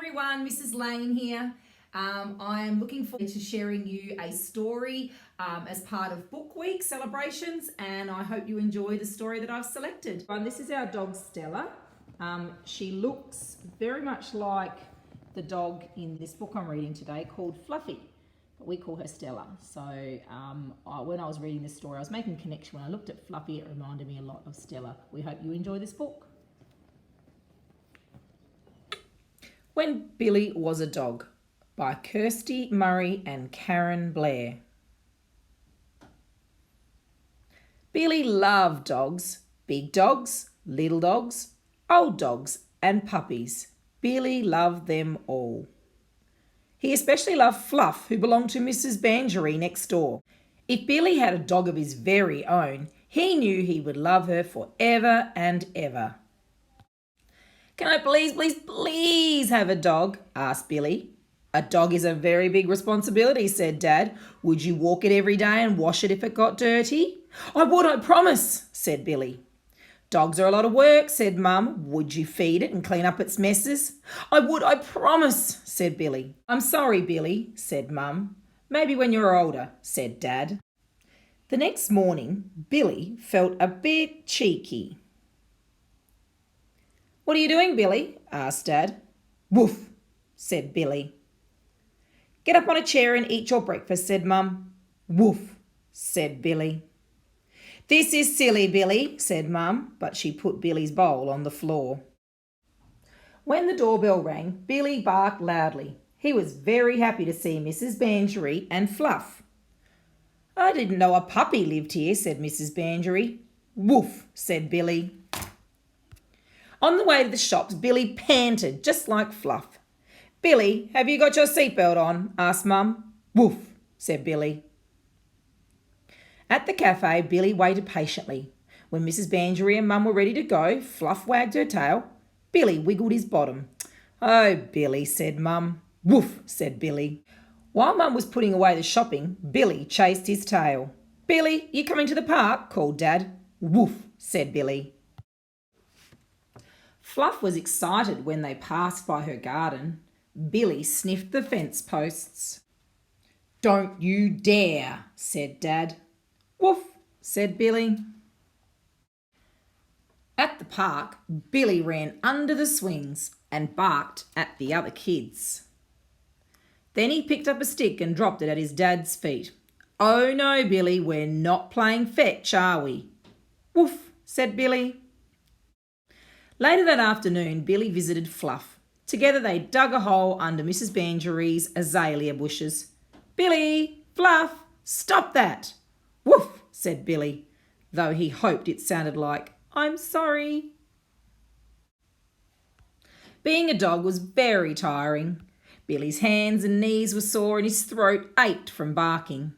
everyone, Mrs. Lane here. I am looking forward to sharing you a story as part of Book Week celebrations, and I hope you enjoy the story that I've selected. This is our dog Stella. She looks very much like the dog in this book I'm reading today called Fluffy, but we call her Stella. So when I was reading this story, I was making a connection. When I looked at Fluffy, it reminded me a lot of Stella. We hope you enjoy this book. When Billy Was a Dog by Kirsty Murray and Karen Blair. Billy loved dogs, big dogs, little dogs, old dogs and puppies. Billy loved them all. He especially loved Fluff, who belonged to Mrs. Bangery next door. If Billy had a dog of his very own, he knew he would love her forever and ever. "Can I please have a dog?" asked Billy. "A dog is a very big responsibility," said Dad. "Would you walk it every day and wash it if it got dirty?" "I would, I promise," said Billy. "Dogs are a lot of work," said Mum. "Would you feed it and clean up its messes?" "I would, I promise," said Billy. "I'm sorry, Billy," said Mum. "Maybe when you're older," said Dad. The next morning, Billy felt a bit cheeky. "What are you doing, Billy?" asked Dad. "Woof," said Billy. "Get up on a chair and eat your breakfast," said Mum. "Woof," said Billy. "This is silly, Billy," said Mum, but she put Billy's bowl on the floor. When the doorbell rang, Billy barked loudly. He was very happy to see Mrs. Bangery and Fluff. "I didn't know a puppy lived here," said Mrs. Bangery. "Woof," said Billy. On the way to the shops, Billy panted just like Fluff. "Billy, have you got your seatbelt on?" asked Mum. "Woof," said Billy. At the cafe, Billy waited patiently. When Mrs. Bangery and Mum were ready to go, Fluff wagged her tail. Billy wiggled his bottom. "Oh, Billy," said Mum. "Woof," said Billy. While Mum was putting away the shopping, Billy chased his tail. "Billy, you coming to the park?" called Dad. "Woof," said Billy. Fluff was excited when they passed by her garden. Billy sniffed the fence posts. "Don't you dare," said Dad. "Woof," said Billy. At the park, Billy ran under the swings and barked at the other kids. Then he picked up a stick and dropped it at his dad's feet. "Oh no, Billy, we're not playing fetch, are we?" "Woof," said Billy. Later that afternoon, Billy visited Fluff. Together they dug a hole under Mrs. Bangery's azalea bushes. "Billy, Fluff, stop that!" "Woof," said Billy, though he hoped it sounded like, "I'm sorry." Being a dog was very tiring. Billy's hands and knees were sore and his throat ached from barking.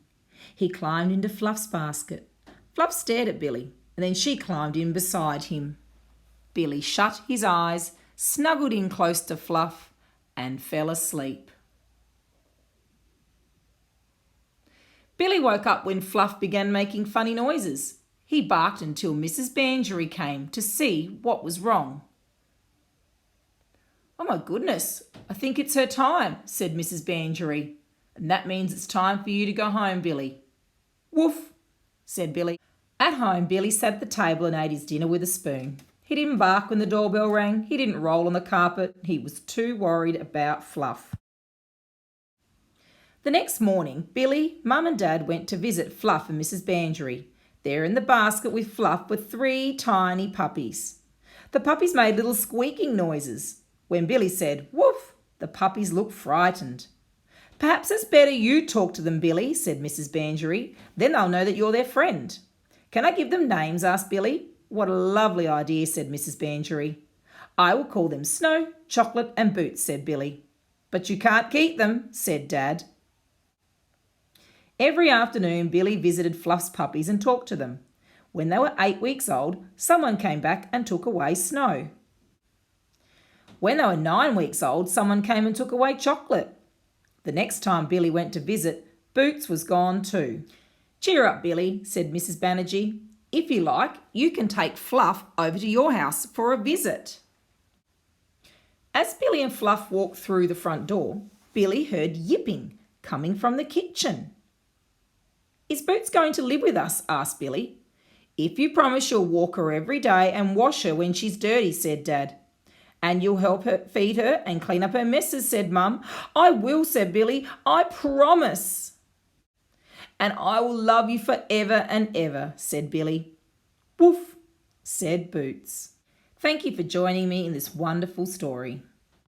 He climbed into Fluff's basket. Fluff stared at Billy, and then she climbed in beside him. Billy shut his eyes, snuggled in close to Fluff, and fell asleep. Billy woke up when Fluff began making funny noises. He barked until Mrs. Bangery came to see what was wrong. "Oh my goodness, I think it's her time," said Mrs. Bangery. "And that means it's time for you to go home, Billy." "Woof," said Billy. At home, Billy sat at the table and ate his dinner with a spoon. He didn't bark when the doorbell rang. He didn't roll on the carpet. He was too worried about Fluff. The next morning, Billy, Mum and Dad went to visit Fluff and Mrs. Bangery. There in the basket with Fluff were 3 tiny puppies. The puppies made little squeaking noises. When Billy said, "Woof," the puppies looked frightened. "Perhaps it's better you talk to them, Billy," said Mrs. Bangery. "Then they'll know that you're their friend." "Can I give them names?" asked Billy. "What a lovely idea," said Mrs. Bangery. "I will call them Snow, Chocolate and Boots," said Billy. "But you can't keep them," said Dad. Every afternoon, Billy visited Fluff's puppies and talked to them. When they were 8 weeks old, someone came back and took away Snow. When they were 9 weeks old, someone came and took away Chocolate. The next time Billy went to visit, Boots was gone too. "Cheer up, Billy," said Mrs. Banerjee. "If you like, you can take Fluff over to your house for a visit." As Billy and Fluff walked through the front door, Billy heard yipping coming from the kitchen. "Is Boots going to live with us?" asked Billy. "If you promise you'll walk her every day and wash her when she's dirty," said Dad. "And you'll help her feed her and clean up her messes," said Mum. "I will," said Billy. "I promise." "And I will love you forever and ever," said Billy. "Woof," said Boots. Thank you for joining me in this wonderful story.